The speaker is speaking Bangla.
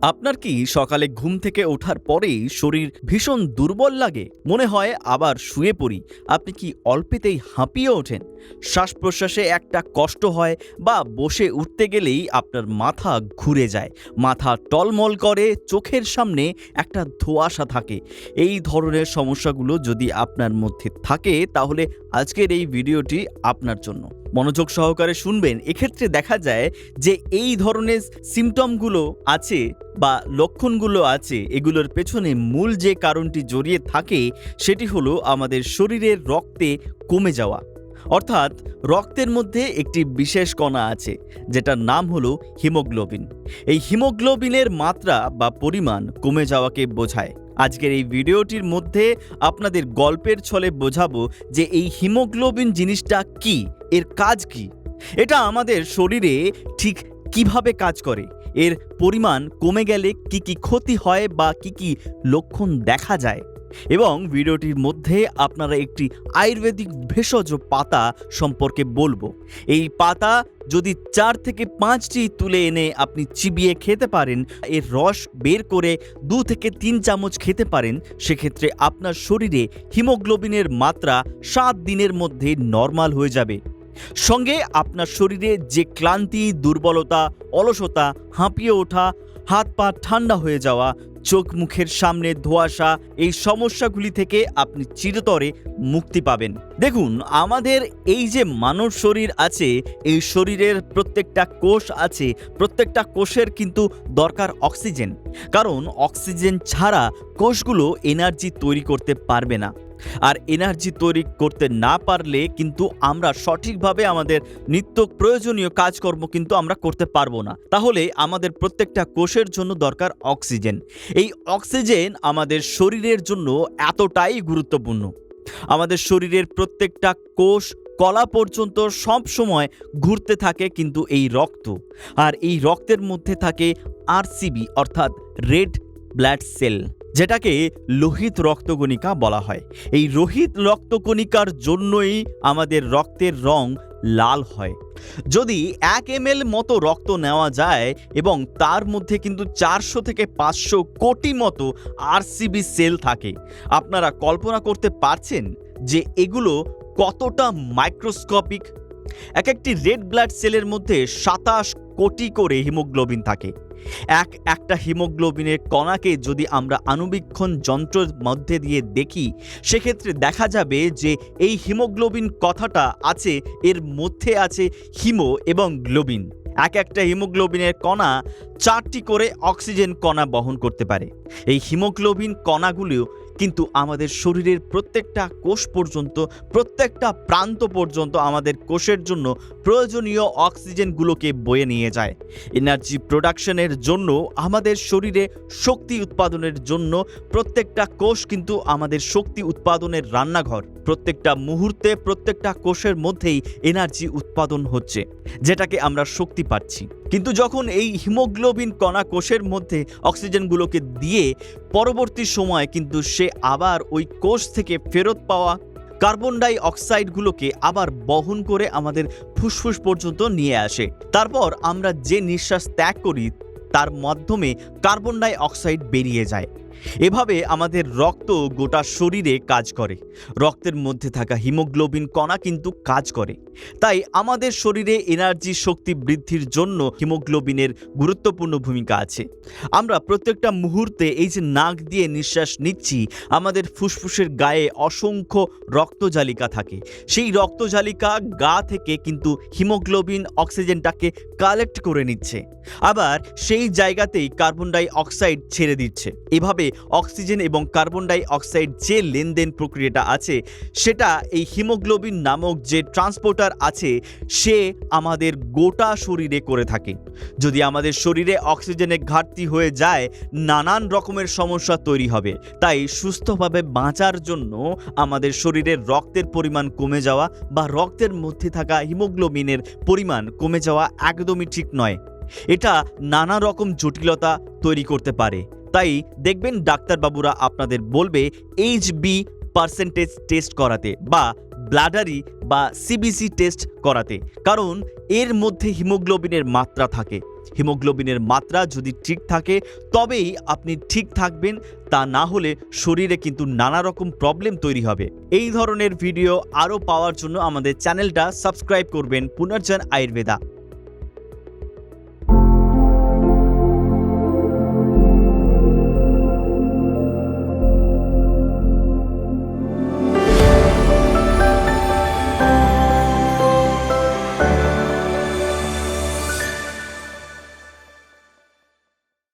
আপনার কি সকালে ঘুম থেকে ওঠার পরেই শরীর ভীষণ দুর্বল লাগে? মনে হয় আবার শুয়ে পড়ি। আপনি কি অল্পেতেই হাঁপিয়ে ওঠেন? শ্বাস প্রশ্বাসে একটা কষ্ট হয় বা বসে উঠতে গেলেই আপনার মাথা ঘুরে যায়, মাথা টলমল করে, চোখের সামনে একটা ধোঁয়াশা থাকে। এই ধরনের সমস্যাগুলো যদি আপনার মধ্যে থাকে তাহলে আজকের এই ভিডিওটি আপনার জন্য। মনোযোগ সহকারে শুনবেন। এক্ষেত্রে দেখা যায় যে এই ধরনের সিমটমগুলো আছে বা লক্ষণগুলো আছে, এগুলোর পেছনে মূল যে কারণটি জড়িয়ে থাকে সেটি হলো আমাদের শরীরের রক্তে কমে যাওয়া। অর্থাৎ রক্তের মধ্যে একটি বিশেষ কণা আছে যেটার নাম হলো হিমোগ্লোবিন। এই হিমোগ্লোবিনের মাত্রা বা পরিমাণ কমে যাওয়াকে বোঝায়। আজকের এই ভিডিওটির মধ্যে আপনাদের গল্পের ছলে বোঝাবো যে এই হিমোগ্লোবিন জিনিসটা কি, এর কাজ কি, এটা আমাদের শরীরে ঠিক কিভাবে কাজ করে, এর পরিমাণ কমে গেলে কি কি ক্ষতি হয় বা কি কি লক্ষণ দেখা যায়, এবং ভিডিওটির মধ্যে আপনারা একটি আয়ুর্বেদিক ভেষজ পাতা সম্পর্কে বলবো। এই পাতা যদি 4 থেকে 5টি তুলে এনে আপনি চিবিয়ে খেতে পারেন, এর রস বের করে 2 থেকে 3 চামচ খেতে পারেন, সেক্ষেত্রে আপনার শরীরে হিমোগ্লোবিনের মাত্রা 7 দিনের মধ্যে নর্মাল হয়ে যাবে। সঙ্গে আপনার শরীরে যে ক্লান্তি, দুর্বলতা, অলসতা, হাঁপিয়ে ওঠা, হাত পা ঠান্ডা হয়ে যাওয়া, চোখ মুখের সামনে ধোঁয়াশা, এই সমস্যাগুলি থেকে আপনি চিরতরে মুক্তি পাবেন। দেখুন, আমাদের এই যে মানব শরীর আছে, এই শরীরের প্রত্যেকটা কোষ আছে, প্রত্যেকটা কোষের কিন্তু দরকার অক্সিজেন। কারণ অক্সিজেন ছাড়া কোষগুলো এনার্জি তৈরি করতে পারবে না। আর এনার্জি তৈরি করতে না পারলে কিন্তু আমরা সঠিকভাবে আমাদের নিত্য প্রয়োজনীয় কাজকর্ম কিন্তু আমরা করতে পারবো না। তাহলে আমাদের প্রত্যেকটা কোষের জন্য দরকার অক্সিজেন। এই অক্সিজেন আমাদের শরীরের জন্য এতটাই গুরুত্বপূর্ণ। আমাদের শরীরের প্রত্যেকটা কোষ কলা পর্যন্ত সব সময় ঘুরতে থাকে কিন্তু এই রক্ত, আর এই রক্তের মধ্যে থাকে আরসিবি অর্থাৎ রেড ব্লাড সেল, যেটাকে লোহিত রক্তকণিকা বলা হয়। এই লোহিত রক্তকণিকার জন্যই আমাদের রক্তের রং লাল হয়। যদি 1 ml মতো রক্ত নেওয়া যায় এবং তার মধ্যে কিন্তু 400 থেকে 500 কোটি মতো আরসিবি সেল থাকে, আপনারা কল্পনা করতে পারছেন যে এগুলো কতটা মাইক্রোস্কোপিক। এক একটি রেড ব্লাড সেলের মধ্যে 27 কোটি করে হিমোগ্লোবিন থাকে। একটা হিমোগ্লোবিনের কণাকে যদি আমরা আণুবীক্ষণ যন্ত্রের মধ্যে দিয়ে দেখি, সেক্ষেত্রে দেখা যাবে যে এই হিমোগ্লোবিন কথাটা আছে, এর মধ্যে আছে হিমো এবং গ্লোবিন। একটা হিমোগ্লোবিনের কণা 4টি করে অক্সিজেন কণা বহন করতে পারে। এই হিমোগ্লোবিন কণাগুলো কিন্তু আমাদের শরীরের প্রত্যেকটা কোষ পর্যন্ত, প্রত্যেকটা প্রান্ত পর্যন্ত আমাদের কোষের জন্য প্রয়োজনীয় অক্সিজেনগুলোকে বয়ে নিয়ে যায়। এনার্জি প্রোডাকশনের জন্য, আমাদের শরীরে শক্তি উৎপাদনের জন্য প্রত্যেকটা কোষ কিন্তু আমাদের শক্তি উৎপাদনের রান্নাঘর। প্রত্যেকটা মুহূর্তে প্রত্যেকটা কোষের মধ্যেই এনার্জি উৎপাদন হচ্ছে, যেটাকে আমরা শক্তি পাচ্ছি। কিন্তু যখন এই হিমোগ্লোবিন কণা কোষের মধ্যে অক্সিজেনগুলোকে দিয়ে পরবর্তী সময় কিন্তু সে আবার ওই কোষ থেকে ফেরত পাওয়া কার্বন ডাই অক্সাইডগুলোকে আবার বহন করে আমাদের ফুসফুস পর্যন্ত নিয়ে আসে। তারপর আমরা যে নিঃশ্বাস ত্যাগ করি তার মাধ্যমে কার্বন ডাই অক্সাইড বেরিয়ে যায়। এভাবে আমাদের রক্ত গোটা শরীরে কাজ করে। রক্তের মধ্যে থাকা হিমোগ্লোবিন কণা কিন্তু কাজ করে। তাই আমাদের শরীরে এনার্জি, শক্তি বৃদ্ধির জন্য হিমোগ্লোবিনের গুরুত্বপূর্ণ ভূমিকা আছে। আমরা প্রত্যেকটা মুহূর্তে এই যে নাক দিয়ে নিঃশ্বাস নিচ্ছি, আমাদের ফুসফুসের গায়ে অসংখ্য রক্তজালিকা থাকে। সেই রক্তজালিকা গা থেকে কিন্তু হিমোগ্লোবিন অক্সিজেনটাকে কালেক্ট করে নিচ্ছে, আবার সেই জায়গাতেই কার্বন ডাই অক্সাইড ছেড়ে দিচ্ছে। এভাবে অক্সিজেন এবং কার্বন ডাই অক্সাইড যে লেনদেন প্রক্রিয়াটা আছে, সেটা এই হিমোগ্লোবিন নামক যে ট্রান্সপোর্টার আছে সে আমাদের গোটা শরীরে করে থাকে। যদি আমাদের শরীরে অক্সিজেনের ঘাটতি হয়ে যায়, নানান রকমের সমস্যা তৈরি হবে। তাই সুস্থভাবে বাঁচার জন্য আমাদের শরীরের রক্তের পরিমাণ কমে যাওয়া বা রক্তের মধ্যে থাকা হিমোগ্লোবিনের পরিমাণ কমে যাওয়া একদমই ঠিক নয়। এটা নানা রকম জটিলতা তৈরি করতে পারে। তাই দেখবেন ডাক্তারবাবুরা আপনাদের বলবে HB পার্সেন্টেজ টেস্ট করাতে বা ব্লাডারি বা সিবিসি টেস্ট করাতে, কারণ এর মধ্যে হিমোগ্লোবিনের মাত্রা থাকে। হিমোগ্লোবিনের মাত্রা যদি ঠিক থাকে তবেই আপনি ঠিক থাকবেন, তা না হলে শরীরে কিন্তু নানা রকম প্রবলেম তৈরি হবে। এই ধরনের ভিডিও আরও পাওয়ার জন্য আমাদের চ্যানেলটা সাবস্ক্রাইব করবেন পুনর্জন আয়ুর্বেদা।